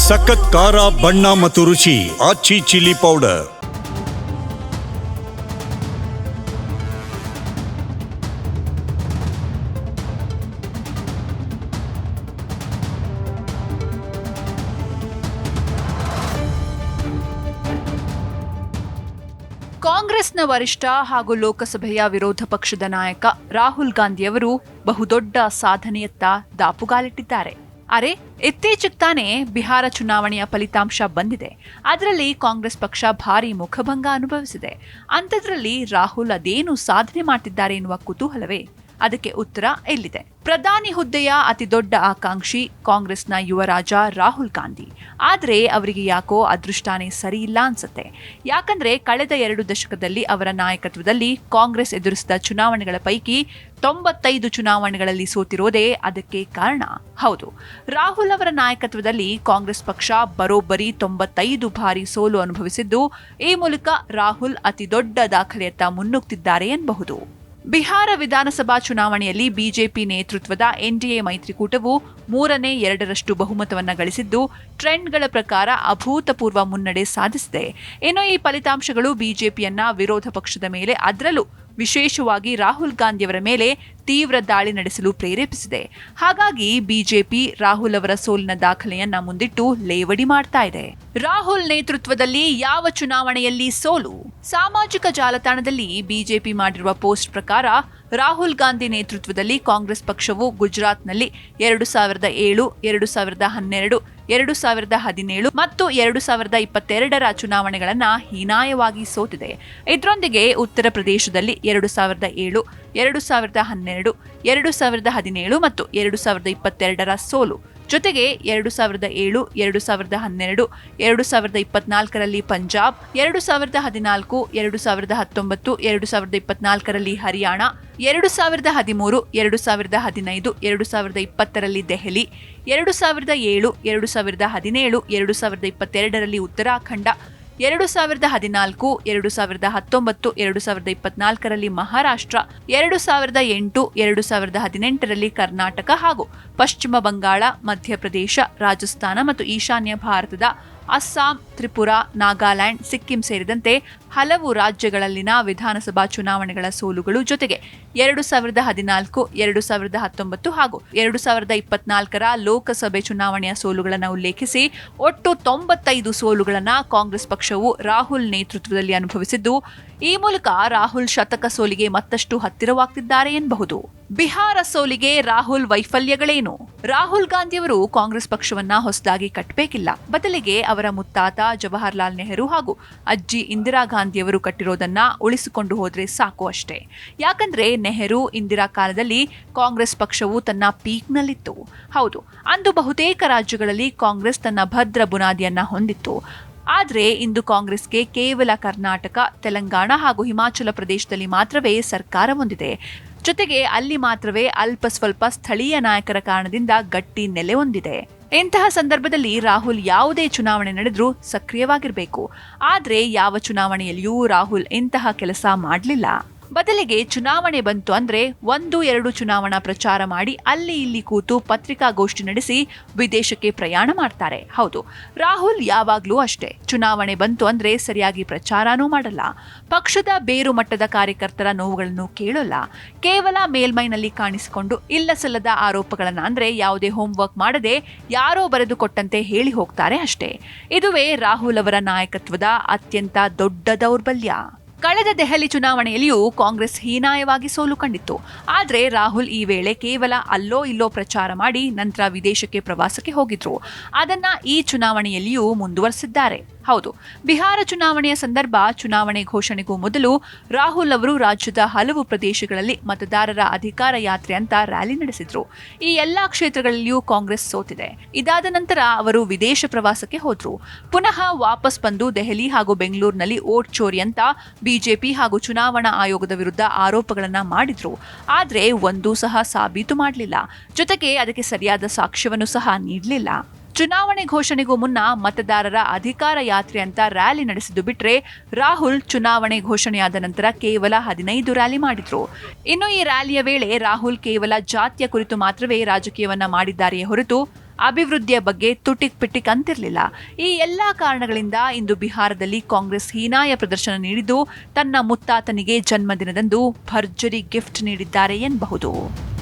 ಸಖತ್ ಖಾರ, ಬಣ್ಣ ಮತ್ತು ರುಚಿ ಆಚಿ ಚಿಲ್ಲಿ ಪೌಡರ್. ಕಾಂಗ್ರೆಸ್ನ ವರಿಷ್ಠ ಹಾಗೂ ಲೋಕಸಭೆಯ ವಿರೋಧ ಪಕ್ಷದ ನಾಯಕ ರಾಹುಲ್ ಗಾಂಧಿಯವರು ಬಹುದೊಡ್ಡ ಸಾಧನೆಯತ್ತ ದಾಪುಗಾಲಿಟ್ಟಿದ್ದಾರೆ. ಇತ್ತೀಚೆಗೆ ತಾನೇ ಬಿಹಾರ ಚುನಾವಣೆಯ ಫಲಿತಾಂಶ ಬಂದಿದೆ. ಅದರಲ್ಲಿ ಕಾಂಗ್ರೆಸ್ ಪಕ್ಷ ಭಾರಿ ಮುಖಭಂಗ ಅನುಭವಿಸಿದೆ. ಅಂಥದ್ರಲ್ಲಿ ರಾಹುಲ್ ಅದೇನು ಸಾಧನೆ ಮಾಡ್ತಿದ್ದಾರೆ ಎನ್ನುವ ಕುತೂಹಲವೇ? ಅದಕ್ಕೆ ಉತ್ತರ ಇಲ್ಲಿದೆ. ಪ್ರಧಾನಿ ಹುದ್ದೆಯ ಅತಿ ದೊಡ್ಡ ಆಕಾಂಕ್ಷಿ ಕಾಂಗ್ರೆಸ್ನ ಯುವರಾಜ ರಾಹುಲ್ ಗಾಂಧಿ. ಆದರೆ ಅವರಿಗೆ ಯಾಕೋ ಅದೃಷ್ಟಾನೇ ಸರಿ ಇಲ್ಲ ಅನ್ಸುತ್ತೆ. ಯಾಕಂದ್ರೆ ಕಳೆದ 2 ದಶಕದಲ್ಲಿ ಅವರ ನಾಯಕತ್ವದಲ್ಲಿ ಕಾಂಗ್ರೆಸ್ ಎದುರಿಸಿದ ಚುನಾವಣೆಗಳ ಪೈಕಿ 95 ಚುನಾವಣೆಗಳಲ್ಲಿ ಸೋತಿರೋದೇ ಅದಕ್ಕೆ ಕಾರಣ. ಹೌದು, ರಾಹುಲ್ ಅವರ ನಾಯಕತ್ವದಲ್ಲಿ ಕಾಂಗ್ರೆಸ್ ಪಕ್ಷ ಬರೋಬ್ಬರಿ 95 ಬಾರಿ ಸೋಲು ಅನುಭವಿಸಿದ್ದು, ಈ ಮೂಲಕ ರಾಹುಲ್ ಅತಿ ದೊಡ್ಡ ದಾಖಲೆಯತ್ತ ಮುನ್ನುಗ್ತಿದ್ದಾರೆ ಎನ್ನಬಹುದು. ಬಿಹಾರ ವಿಧಾನಸಭಾ ಚುನಾವಣೆಯಲ್ಲಿ ಬಿಜೆಪಿ ನೇತೃತ್ವದ ಎನ್ಡಿಎ ಮೈತ್ರಿಕೂಟವು 3/2 ಬಹುಮತವನ್ನು ಗಳಿಸಿದ್ದು, ಟ್ರೆಂಡ್ಗಳ ಪ್ರಕಾರ ಅಭೂತಪೂರ್ವ ಮುನ್ನಡೆ ಸಾಧಿಸಿದೆ. ಇನ್ನು ಈ ಫಲಿತಾಂಶಗಳು ಬಿಜೆಪಿಯನ್ನ ವಿರೋಧ ಪಕ್ಷದ ಮೇಲೆ, ಅದರಲ್ಲೂ ವಿಶೇಷವಾಗಿ ರಾಹುಲ್ ಗಾಂಧಿಯವರ ಮೇಲೆ ತೀವ್ರ ದಾಳಿ ನಡೆಸಲು ಪ್ರೇರೇಪಿಸಿದೆ. ಹಾಗಾಗಿ ಬಿಜೆಪಿ ರಾಹುಲ್ ಅವರ ಸೋಲಿನ ದಾಖಲೆಯನ್ನ ಮುಂದಿಟ್ಟು ಲೇವಡಿ ಮಾಡ್ತಾ ಇದೆ. ರಾಹುಲ್ ನೇತೃತ್ವದಲ್ಲಿ ಯಾವ ಚುನಾವಣೆಯಲ್ಲಿ ಸೋಲು? ಸಾಮಾಜಿಕ ಜಾಲತಾಣದಲ್ಲಿ ಬಿಜೆಪಿ ಮಾಡಿರುವ ಪೋಸ್ಟ್ ಪ್ರಕಾರ ರಾಹುಲ್ ಗಾಂಧಿ ನೇತೃತ್ವದಲ್ಲಿ ಕಾಂಗ್ರೆಸ್ ಪಕ್ಷವು ಗುಜರಾತ್ನಲ್ಲಿ 2007, 2012, 2017 ಮತ್ತು 2022ರ ಚುನಾವಣೆಗಳನ್ನು ಹೀನಾಯವಾಗಿ ಸೋತಿದೆ. ಇದರೊಂದಿಗೆ ಉತ್ತರ ಪ್ರದೇಶದಲ್ಲಿ 2007, 2012, 2017 ಮತ್ತು 2022ರ ಸೋಲು, ಜೊತೆಗೆ 2007, 2012, 2024ರಲ್ಲಿ ಪಂಜಾಬ್, 2014, 2019, 2024ರಲ್ಲಿ ಹರಿಯಾಣ, 2013, 2015, 2020ರಲ್ಲಿ ದೆಹಲಿ, 2007, 2017, 2022ರಲ್ಲಿ ಉತ್ತರಾಖಂಡ, 2014, 2019, 2024ರಲ್ಲಿ ಮಹಾರಾಷ್ಟ್ರ, 2008, 2018ರಲ್ಲಿ ಕರ್ನಾಟಕ ಹಾಗೂ ಪಶ್ಚಿಮ ಬಂಗಾಳ, ಮಧ್ಯಪ್ರದೇಶ, ರಾಜಸ್ಥಾನ ಮತ್ತು ಈಶಾನ್ಯ ಭಾರತದ ಅಸ್ಸಾಂ, ತ್ರಿಪುರಾ, ನಾಗಾಲ್ಯಾಂಡ್, ಸಿಕ್ಕಿಂ ಸೇರಿದಂತೆ ಹಲವು ರಾಜ್ಯಗಳಲ್ಲಿನ ವಿಧಾನಸಭಾ ಚುನಾವಣೆಗಳ ಸೋಲುಗಳು, ಜೊತೆಗೆ 2014, 2019 ಹಾಗೂ 2024ರ ಲೋಕಸಭೆ ಚುನಾವಣೆಯ ಸೋಲುಗಳನ್ನು ಉಲ್ಲೇಖಿಸಿ ಒಟ್ಟು 95 ಸೋಲುಗಳನ್ನು ಕಾಂಗ್ರೆಸ್ ಪಕ್ಷವು ರಾಹುಲ್ ನೇತೃತ್ವದಲ್ಲಿ ಅನುಭವಿಸಿದ್ದು, ಈ ಮೂಲಕ ರಾಹುಲ್ ಶತಕ ಸೋಲಿಗೆ ಮತ್ತಷ್ಟು ಹತ್ತಿರವಾಗ್ತಿದ್ದಾರೆ ಎನ್ನಬಹುದು. ಬಿಹಾರ ಸೋಲಿಗೆ ರಾಹುಲ್ ವೈಫಲ್ಯಗಳೇನು? ರಾಹುಲ್ ಗಾಂಧಿಯವರು ಕಾಂಗ್ರೆಸ್ ಪಕ್ಷವನ್ನ ಹೊಸದಾಗಿ ಕಟ್ಟಬೇಕಿಲ್ಲ. ಬದಲಿಗೆ ಅವರ ಮುತ್ತಾತ ಜವಾಹರ್ಲಾಲ್ ನೆಹರು ಹಾಗೂ ಅಜ್ಜಿ ಇಂದಿರಾ ಗಾಂಧಿಯವರು ಕಟ್ಟಿರೋದನ್ನ ಉಳಿಸಿಕೊಂಡು ಹೋದ್ರೆ ಸಾಕು ಅಷ್ಟೇ. ಯಾಕಂದ್ರೆ ನೆಹರು, ಇಂದಿರಾ ಕಾಲದಲ್ಲಿ ಕಾಂಗ್ರೆಸ್ ಪಕ್ಷವು ತನ್ನ ಪೀಕ್ನಲ್ಲಿತ್ತು. ಹೌದು, ಅಂದು ಬಹುತೇಕ ರಾಜ್ಯಗಳಲ್ಲಿ ಕಾಂಗ್ರೆಸ್ ತನ್ನ ಭದ್ರ ಬುನಾದಿಯನ್ನ ಹೊಂದಿತ್ತು. ಆದರೆ ಇಂದು ಕಾಂಗ್ರೆಸ್ಗೆ ಕೇವಲ ಕರ್ನಾಟಕ, ತೆಲಂಗಾಣ ಹಾಗೂ ಹಿಮಾಚಲ ಪ್ರದೇಶದಲ್ಲಿ ಮಾತ್ರವೇ ಸರ್ಕಾರ ಹೊಂದಿದೆ. ಜೊತೆಗೆ ಅಲ್ಲಿ ಮಾತ್ರವೇ ಅಲ್ಪ ಸ್ವಲ್ಪ ಸ್ಥಳೀಯ ನಾಯಕರ ಕಾರಣದಿಂದ ಗಟ್ಟಿ ನೆಲೆ ಹೊಂದಿದೆ. ಇಂತಹ ಸಂದರ್ಭದಲ್ಲಿ ರಾಹುಲ್ ಯಾವುದೇ ಚುನಾವಣೆ ನಡೆದ್ರೂ ಸಕ್ರಿಯವಾಗಿರಬೇಕು. ಆದರೆ ಯಾವ ಚುನಾವಣೆಯಲ್ಲಿಯೂ ರಾಹುಲ್ ಇಂತಹ ಕೆಲಸ ಮಾಡಲಿಲ್ಲ. ಬದಲಿಗೆ ಚುನಾವಣೆ ಬಂತು ಅಂದ್ರೆ 1-2 ಚುನಾವಣಾ ಪ್ರಚಾರ ಮಾಡಿ ಅಲ್ಲಿ ಇಲ್ಲಿ ಕೂತು ಪತ್ರಿಕಾಗೋಷ್ಠಿ ನಡೆಸಿ ವಿದೇಶಕ್ಕೆ ಪ್ರಯಾಣ ಮಾಡ್ತಾರೆ. ಹೌದು, ರಾಹುಲ್ ಯಾವಾಗ್ಲೂ ಅಷ್ಟೇ. ಚುನಾವಣೆ ಬಂತು ಅಂದ್ರೆ ಸರಿಯಾಗಿ ಪ್ರಚಾರನೂ ಮಾಡಲ್ಲ. ಪಕ್ಷದ ಬೇರು ಮಟ್ಟದ ಕಾರ್ಯಕರ್ತರ ನೋವುಗಳನ್ನು ಕೇಳಲ್ಲ. ಕೇವಲ ಮೇಲ್ಮೈನಲ್ಲಿ ಕಾಣಿಸಿಕೊಂಡು ಇಲ್ಲಸಲ್ಲದ ಆರೋಪಗಳನ್ನ, ಅಂದ್ರೆ ಯಾವುದೇ ಹೋಂವರ್ಕ್ ಮಾಡದೆ ಯಾರೋ ಬರೆದು ಕೊಟ್ಟಂತೆ ಹೇಳಿ ಹೋಗ್ತಾರೆ ಅಷ್ಟೇ. ಇದುವೇ ರಾಹುಲ್ ಅವರ ನಾಯಕತ್ವದ ಅತ್ಯಂತ ದೊಡ್ಡ ದೌರ್ಬಲ್ಯ. ಕಳೆದ ದೆಹಲಿ ಚುನಾವಣೆಯಲ್ಲಿಯೂ ಕಾಂಗ್ರೆಸ್ ಹೀನಾಯವಾಗಿ ಸೋಲು ಕಂಡಿತ್ತು. ಆದರೆ ರಾಹುಲ್ ಈ ವೇಳೆ ಕೇವಲ ಅಲ್ಲೋ ಇಲ್ಲೋ ಪ್ರಚಾರ ಮಾಡಿ ನಂತರ ವಿದೇಶಕ್ಕೆ ಪ್ರವಾಸಕ್ಕೆ ಹೋಗಿದ್ರು. ಅದನ್ನ ಈ ಚುನಾವಣೆಯಲ್ಲಿಯೂ ಮುಂದುವರೆಸಿದ್ದಾರೆ. ಹೌದು, ಬಿಹಾರ ಚುನಾವಣೆಯ ಸಂದರ್ಭ ಚುನಾವಣೆ ಘೋಷಣೆಗೂ ಮೊದಲು ರಾಹುಲ್ ಅವರು ರಾಜ್ಯದ ಹಲವು ಪ್ರದೇಶಗಳಲ್ಲಿ ಮತದಾರರ ಅಧಿಕಾರ ಯಾತ್ರೆ ಅಂತ ರ್ಯಾಲಿ ನಡೆಸಿದ್ರು. ಈ ಎಲ್ಲಾ ಕ್ಷೇತ್ರಗಳಲ್ಲಿಯೂ ಕಾಂಗ್ರೆಸ್ ಸೋತಿದೆ. ಇದಾದ ನಂತರ ಅವರು ವಿದೇಶ ಪ್ರವಾಸಕ್ಕೆ ಹೋದ್ರು. ಪುನಃ ವಾಪಸ್ ಬಂದು ದೆಹಲಿ ಹಾಗೂ ಬೆಂಗಳೂರಿನಲ್ಲಿ ವೋಟ್ ಚೋರಿ ಅಂತ ಬಿಜೆಪಿ ಹಾಗೂ ಚುನಾವಣಾ ಆಯೋಗದ ವಿರುದ್ಧ ಆರೋಪಗಳನ್ನ ಮಾಡಿದ್ರು. ಆದ್ರೆ ಒಂದೂ ಸಹ ಸಾಬೀತು ಮಾಡಲಿಲ್ಲ. ಜೊತೆಗೆ ಅದಕ್ಕೆ ಸರಿಯಾದ ಸಾಕ್ಷ್ಯವನ್ನು ಸಹ ನೀಡಲಿಲ್ಲ. ಚುನಾವಣೆ ಘೋಷಣೆಗೂ ಮುನ್ನ ಮತದಾರರ ಅಧಿಕಾರ ಯಾತ್ರೆ ಅಂತ ರ್ಯಾಲಿ ನಡೆಸಿದ್ದು ಬಿಟ್ರೆ ರಾಹುಲ್ ಚುನಾವಣೆ ಘೋಷಣೆಯಾದ ನಂತರ ಕೇವಲ 15 ರ್ಯಾಲಿ ಮಾಡಿದ್ರು. ಇನ್ನು ಈ ರ್ಯಾಲಿಯ ವೇಳೆ ರಾಹುಲ್ ಕೇವಲ ಜಾತಿಯ ಕುರಿತು ಮಾತ್ರವೇ ರಾಜಕೀಯವನ್ನ ಮಾಡಿದ್ದಾರೆಯೇ ಹೊರತು ಅಭಿವೃದ್ಧಿಯ ಬಗ್ಗೆ ತುಟಿಕ್ ಪಿಟಿಕ್ ಅಂತಿರ್ಲಿಲ್ಲ. ಈ ಎಲ್ಲಾ ಕಾರಣಗಳಿಂದ ಇಂದು ಬಿಹಾರದಲ್ಲಿ ಕಾಂಗ್ರೆಸ್ ಹೀನಾಯ ಪ್ರದರ್ಶನ ನೀಡಿದ್ದು ತನ್ನ ಮುತ್ತಾತನಿಗೆ ಜನ್ಮದಿನದಂದು ಭರ್ಜರಿ ಗಿಫ್ಟ್ ನೀಡಿದ್ದಾರೆ ಎನ್ನಬಹುದು.